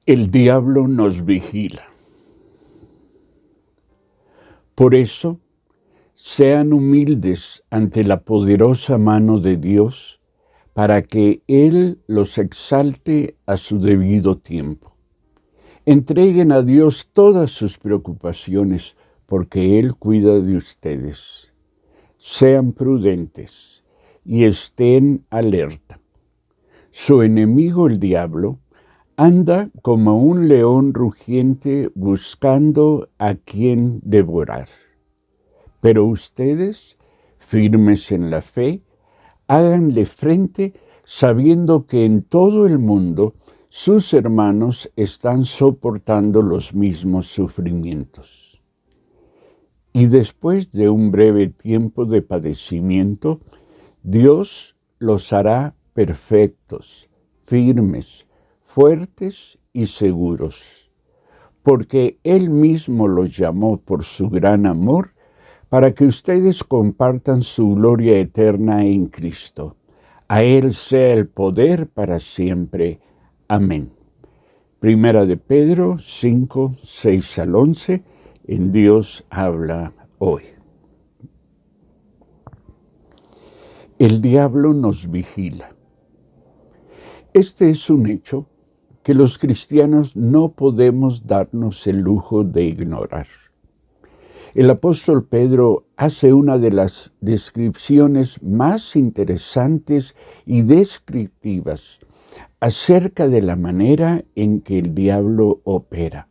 El diablo nos vigila. Por eso, sean humildes ante la poderosa mano de Dios, para que Él los exalte a su debido tiempo. Entreguen a Dios todas sus preocupaciones, porque Él cuida de ustedes. Sean prudentes y estén alerta. Su enemigo, el diablo, anda como un león rugiente buscando a quien devorar. Pero ustedes, firmes en la fe, háganle frente sabiendo que en todo el mundo sus hermanos están soportando los mismos sufrimientos. Y después de un breve tiempo de padecimiento, Dios los hará perfectos, firmes, fuertes y seguros, porque Él mismo los llamó por su gran amor para que ustedes compartan su gloria eterna en Cristo. A Él sea el poder para siempre. Amén. Primera de Pedro 5, 6 al 11, en Dios habla hoy. El diablo nos vigila. Este es un hecho que los cristianos no podemos darnos el lujo de ignorar. El apóstol Pedro hace una de las descripciones más interesantes y descriptivas acerca de la manera en que el diablo opera,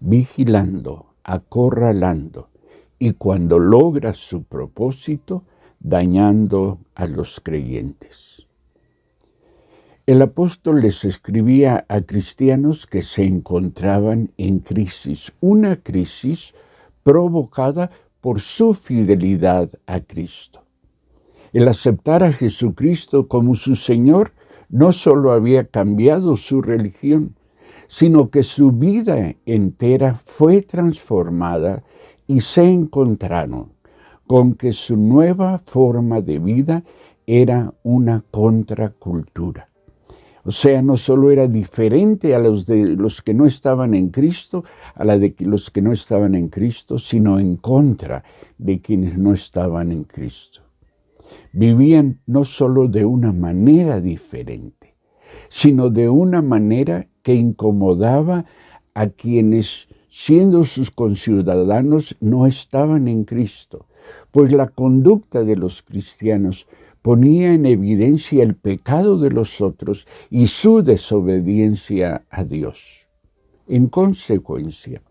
vigilando, acorralando y cuando logra su propósito, dañando a los creyentes. El apóstol les escribía a cristianos que se encontraban en crisis, una crisis provocada por su fidelidad a Cristo. El aceptar a Jesucristo como su Señor no solo había cambiado su religión, sino que su vida entera fue transformada y se encontraron con que su nueva forma de vida era una contracultura. O sea, no solo era diferente a los que no estaban en Cristo, a la de los que no estaban en Cristo, sino en contra de quienes no estaban en Cristo. Vivían no solo de una manera diferente, sino de una manera que incomodaba a quienes, siendo sus conciudadanos, no estaban en Cristo, pues la conducta de los cristianos ponía en evidencia el pecado de los otros y su desobediencia a Dios. En consecuencia,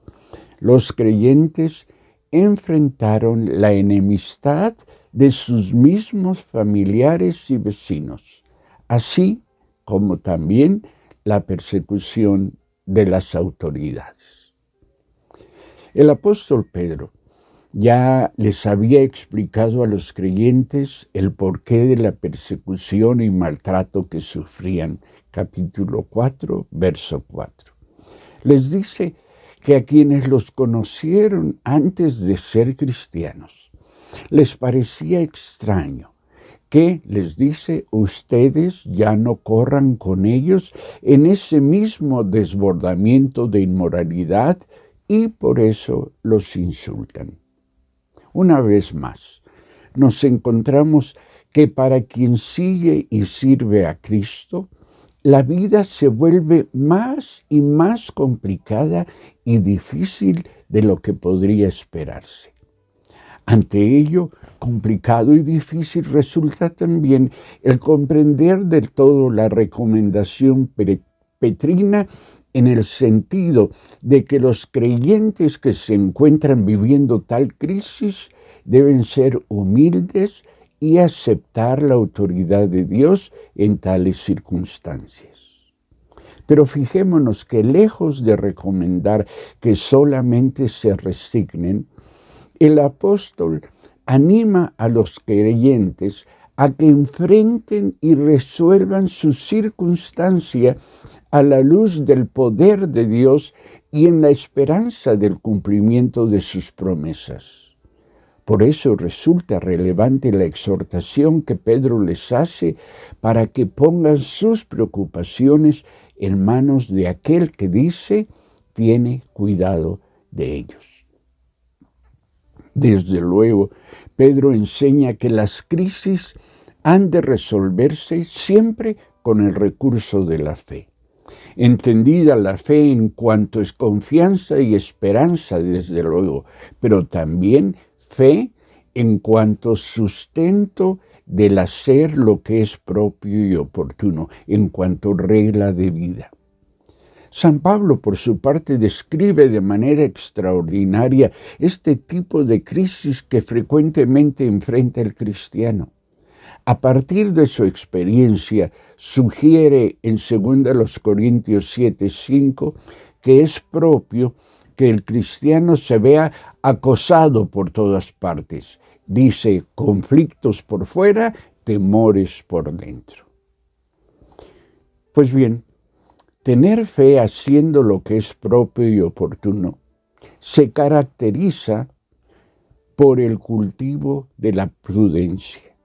los creyentes enfrentaron la enemistad de sus mismos familiares y vecinos, así como también la persecución de las autoridades. El apóstol Pedro ya les había explicado a los creyentes el porqué de la persecución y maltrato que sufrían. Capítulo 4, verso 4. Les dice que a quienes los conocieron antes de ser cristianos, les parecía extraño que, les dice, ustedes ya no corran con ellos en ese mismo desbordamiento de inmoralidad y por eso los insultan. Una vez más, nos encontramos que para quien sigue y sirve a Cristo, la vida se vuelve más y más complicada y difícil de lo que podría esperarse. Ante ello, complicado y difícil resulta también el comprender del todo la recomendación petrina en el sentido de que los creyentes que se encuentran viviendo tal crisis deben ser humildes y aceptar la autoridad de Dios en tales circunstancias. Pero fijémonos que lejos de recomendar que solamente se resignen, el apóstol anima a los creyentes a que enfrenten y resuelvan su circunstancia a la luz del poder de Dios y en la esperanza del cumplimiento de sus promesas. Por eso resulta relevante la exhortación que Pedro les hace para que pongan sus preocupaciones en manos de aquel que dice, tiene cuidado de ellos. Desde luego, Pedro enseña que las crisis han de resolverse siempre con el recurso de la fe. Entendida la fe en cuanto es confianza y esperanza, desde luego, pero también fe en cuanto sustento del hacer lo que es propio y oportuno, en cuanto regla de vida. San Pablo, por su parte, describe de manera extraordinaria este tipo de crisis que frecuentemente enfrenta el cristiano. A partir de su experiencia, sugiere en 2 Corintios 7:5 que es propio que el cristiano se vea acosado por todas partes. Dice, conflictos por fuera, temores por dentro. Pues bien, tener fe haciendo lo que es propio y oportuno se caracteriza por el cultivo de la prudencia,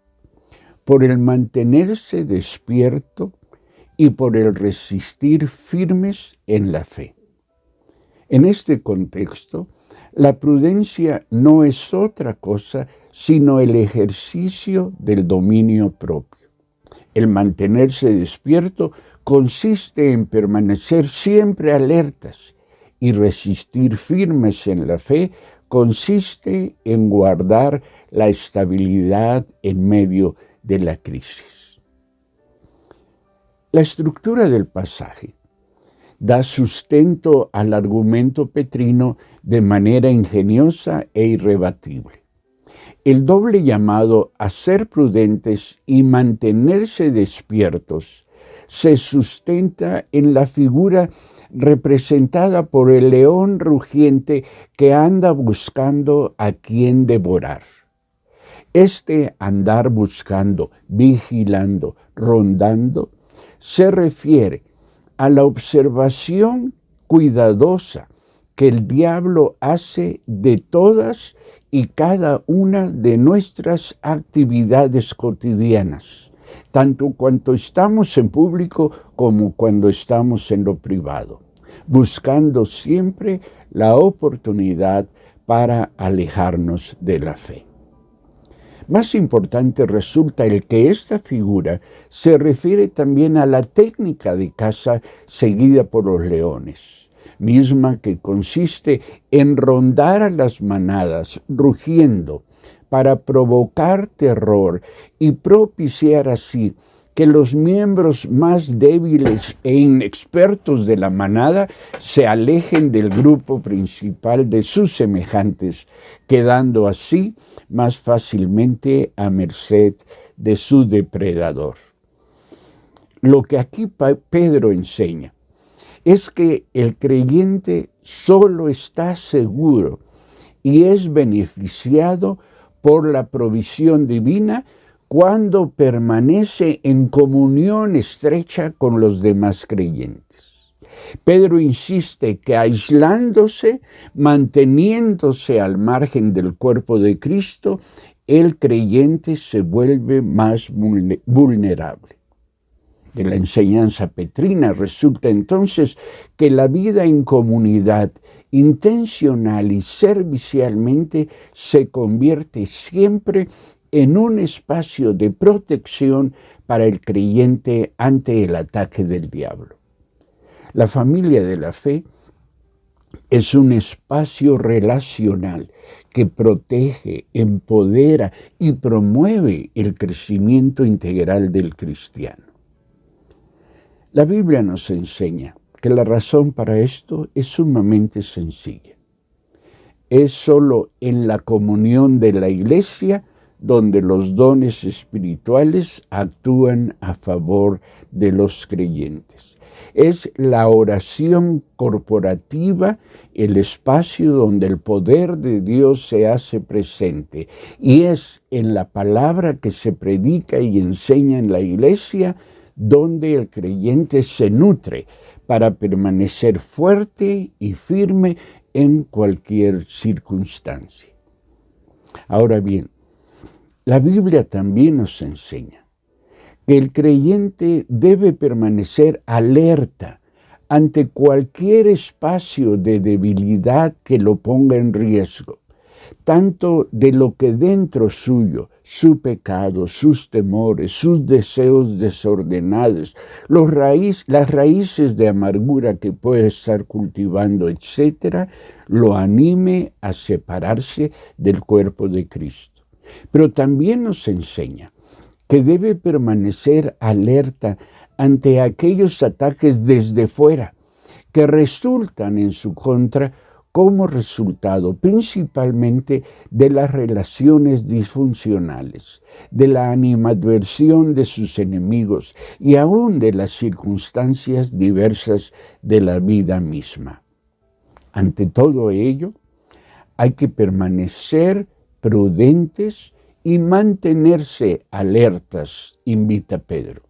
por el mantenerse despierto y por el resistir firmes en la fe. En este contexto, la prudencia no es otra cosa sino el ejercicio del dominio propio. El mantenerse despierto consiste en permanecer siempre alertas y resistir firmes en la fe consiste en guardar la estabilidad en medio de la crisis. La estructura del pasaje da sustento al argumento petrino de manera ingeniosa e irrebatible. El doble llamado a ser prudentes y mantenerse despiertos se sustenta en la figura representada por el león rugiente que anda buscando a quien devorar. Este andar buscando, vigilando, rondando, se refiere a la observación cuidadosa que el diablo hace de todas y cada una de nuestras actividades cotidianas, tanto cuando estamos en público como cuando estamos en lo privado, buscando siempre la oportunidad para alejarnos de la fe. Más importante resulta el que esta figura se refiere también a la técnica de caza seguida por los leones, misma que consiste en rondar a las manadas rugiendo para provocar terror y propiciar así que los miembros más débiles e inexpertos de la manada se alejen del grupo principal de sus semejantes, quedando así más fácilmente a merced de su depredador. Lo que aquí Pedro enseña es que el creyente solo está seguro y es beneficiado por la provisión divina cuando permanece en comunión estrecha con los demás creyentes. Pedro insiste que aislándose, manteniéndose al margen del cuerpo de Cristo, el creyente se vuelve más vulnerable. De la enseñanza petrina resulta entonces que la vida en comunidad, intencional y servicialmente, se convierte siempre en un espacio de protección para el creyente ante el ataque del diablo. La familia de la fe es un espacio relacional que protege, empodera y promueve el crecimiento integral del cristiano. La Biblia nos enseña que la razón para esto es sumamente sencilla. Es solo en la comunión de la Iglesia donde los dones espirituales actúan a favor de los creyentes. Es la oración corporativa, el espacio donde el poder de Dios se hace presente. Y es en la palabra que se predica y enseña en la Iglesia donde el creyente se nutre para permanecer fuerte y firme en cualquier circunstancia. Ahora bien, la Biblia también nos enseña que el creyente debe permanecer alerta ante cualquier espacio de debilidad que lo ponga en riesgo, tanto de lo que dentro suyo, su pecado, sus temores, sus deseos desordenados, las raíces de amargura que puede estar cultivando, etcétera, lo anime a separarse del cuerpo de Cristo. Pero también nos enseña que debe permanecer alerta ante aquellos ataques desde fuera que resultan en su contra como resultado principalmente de las relaciones disfuncionales, de la animadversión de sus enemigos y aún de las circunstancias diversas de la vida misma. Ante todo ello, hay que permanecer prudentes y mantenerse alertas, invita Pedro.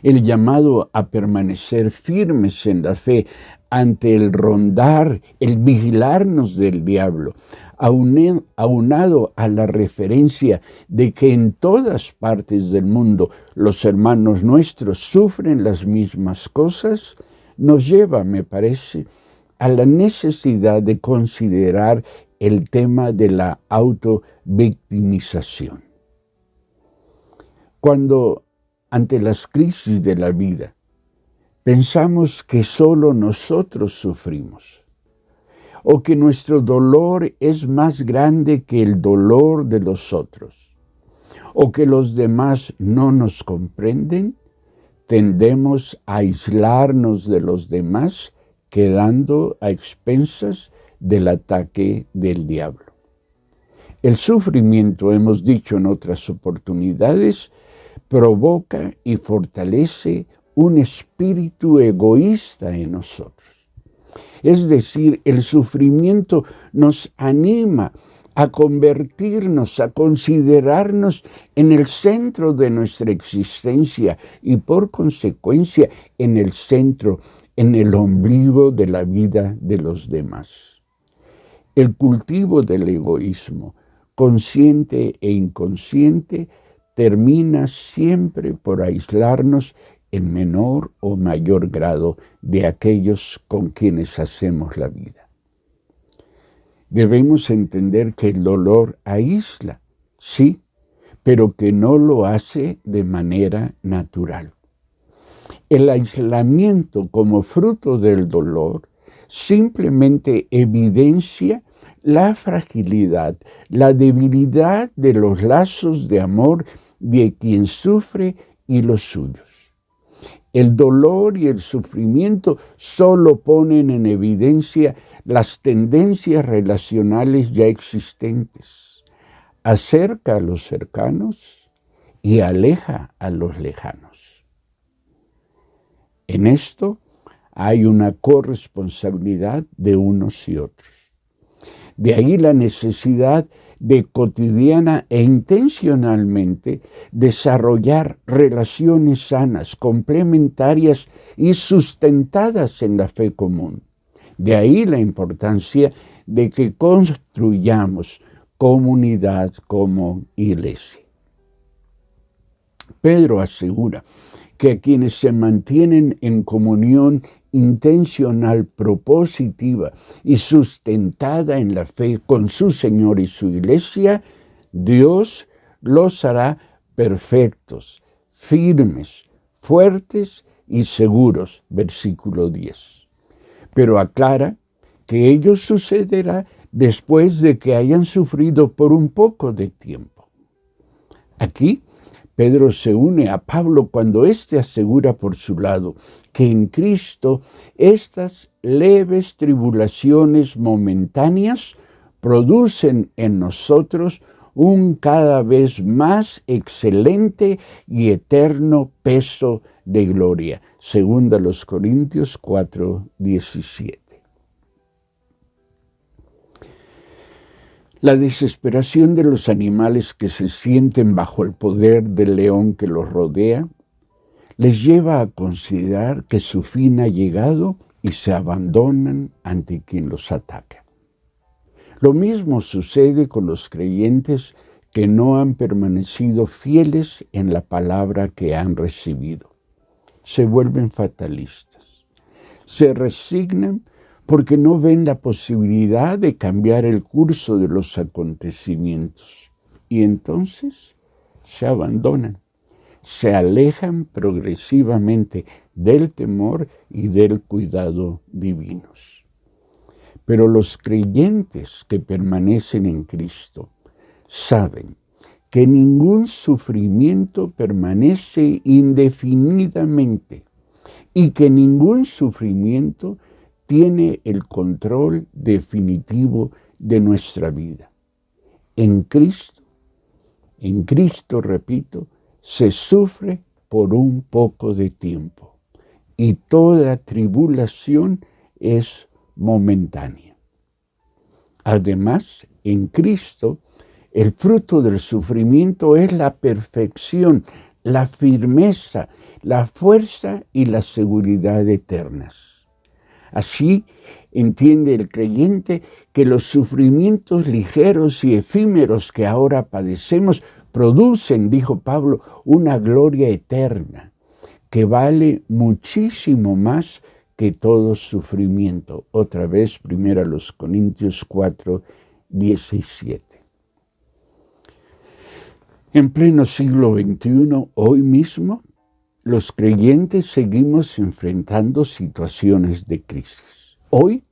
El llamado a permanecer firmes en la fe ante el rondar, el vigilarnos del diablo, aunado a la referencia de que en todas partes del mundo los hermanos nuestros sufren las mismas cosas, nos lleva, me parece, a la necesidad de considerar el tema de la autovictimización. Cuando ante las crisis de la vida pensamos que solo nosotros sufrimos, o que nuestro dolor es más grande que el dolor de los otros, o que los demás no nos comprenden, tendemos a aislarnos de los demás, quedando a expensas del ataque del diablo. El sufrimiento, hemos dicho en otras oportunidades, provoca y fortalece un espíritu egoísta en nosotros. Es decir, el sufrimiento nos anima a convertirnos, a considerarnos en el centro de nuestra existencia y por consecuencia en el centro, en el ombligo de la vida de los demás. El cultivo del egoísmo, consciente e inconsciente, termina siempre por aislarnos en menor o mayor grado de aquellos con quienes hacemos la vida. Debemos entender que el dolor aísla, sí, pero que no lo hace de manera natural. El aislamiento como fruto del dolor simplemente evidencia la fragilidad, la debilidad de los lazos de amor de quien sufre y los suyos. El dolor y el sufrimiento solo ponen en evidencia las tendencias relacionales ya existentes, acerca a los cercanos y aleja a los lejanos. En esto hay una corresponsabilidad de unos y otros. De ahí la necesidad de cotidiana e intencionalmente desarrollar relaciones sanas, complementarias y sustentadas en la fe común. De ahí la importancia de que construyamos comunidad como iglesia. Pedro asegura que a quienes se mantienen en comunión intencional, propositiva y sustentada en la fe con su Señor y su Iglesia, Dios los hará perfectos, firmes, fuertes y seguros. Versículo 10. Pero aclara que ello sucederá después de que hayan sufrido por un poco de tiempo. Aquí Pedro se une a Pablo cuando éste asegura por su lado que en Cristo estas leves tribulaciones momentáneas producen en nosotros un cada vez más excelente y eterno peso de gloria. Segunda los Corintios 4:17. La desesperación de los animales que se sienten bajo el poder del león que los rodea les lleva a considerar que su fin ha llegado y se abandonan ante quien los ataca. Lo mismo sucede con los creyentes que no han permanecido fieles en la palabra que han recibido. se vuelven fatalistas. Se resignan porque no ven la posibilidad de cambiar el curso de los acontecimientos. Y entonces se abandonan, se alejan progresivamente del temor y del cuidado divinos. Pero los creyentes que permanecen en Cristo saben que ningún sufrimiento permanece indefinidamente y que ningún sufrimiento tiene el control definitivo de nuestra vida. En Cristo, repito, se sufre por un poco de tiempo y toda tribulación es momentánea. Además, en Cristo, el fruto del sufrimiento es la perfección, la firmeza, la fuerza y la seguridad eternas. Así entiende el creyente que los sufrimientos ligeros y efímeros que ahora padecemos producen, dijo Pablo, una gloria eterna que vale muchísimo más que todo sufrimiento. Otra vez, 1 Corintios 4, 17. En pleno siglo XXI, hoy mismo, los creyentes seguimos enfrentando situaciones de crisis. Hoy,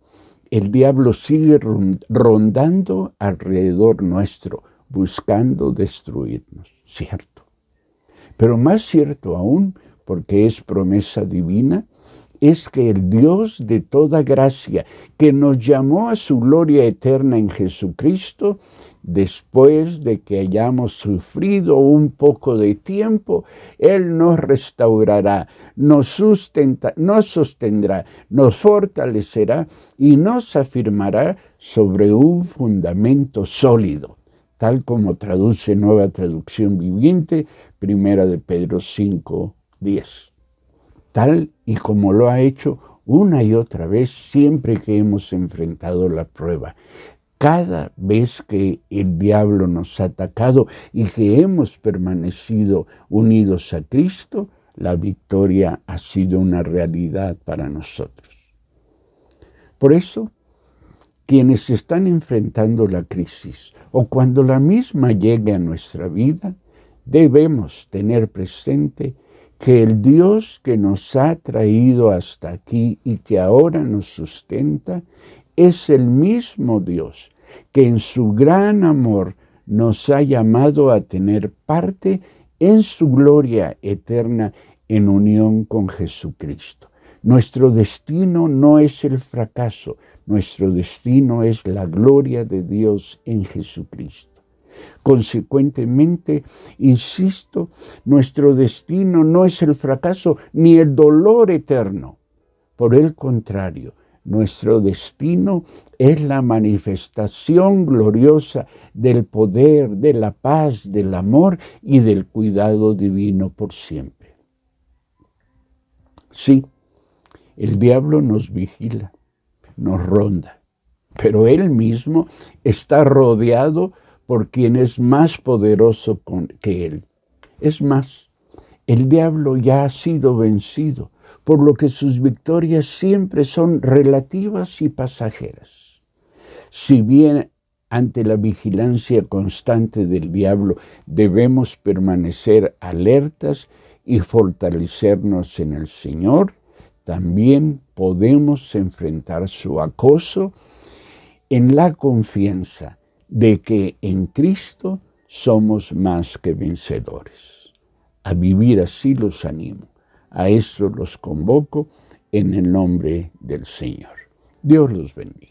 el diablo sigue rondando alrededor nuestro, buscando destruirnos, ¿cierto? Pero más cierto aún, porque es promesa divina, es que el Dios de toda gracia, que nos llamó a su gloria eterna en Jesucristo, después de que hayamos sufrido un poco de tiempo, Él nos restaurará, nos sostendrá, nos fortalecerá y nos afirmará sobre un fundamento sólido, tal como traduce Nueva Traducción Viviente, 1 de Pedro 5, 10. Tal y como lo ha hecho una y otra vez siempre que hemos enfrentado la prueba. Cada vez que el diablo nos ha atacado y que hemos permanecido unidos a Cristo, la victoria ha sido una realidad para nosotros. Por eso, quienes están enfrentando la crisis o cuando la misma llegue a nuestra vida, debemos tener presente que el Dios que nos ha traído hasta aquí y que ahora nos sustenta es el mismo Dios que en su gran amor nos ha llamado a tener parte en su gloria eterna en unión con Jesucristo. Nuestro destino no es el fracaso, nuestro destino es la gloria de Dios en Jesucristo. Consecuentemente, insisto, nuestro destino no es el fracaso ni el dolor eterno. Por el contrario, nuestro destino es la manifestación gloriosa del poder, de la paz, del amor y del cuidado divino por siempre. Sí, el diablo nos vigila, nos ronda, pero él mismo está rodeado por quien es más poderoso que él. Es más, el diablo ya ha sido vencido, por lo que sus victorias siempre son relativas y pasajeras. Si bien ante la vigilancia constante del diablo debemos permanecer alertas y fortalecernos en el Señor, también podemos enfrentar su acoso en la confianza de que en Cristo somos más que vencedores. A vivir así los animo. A esto los convoco en el nombre del Señor. Dios los bendiga.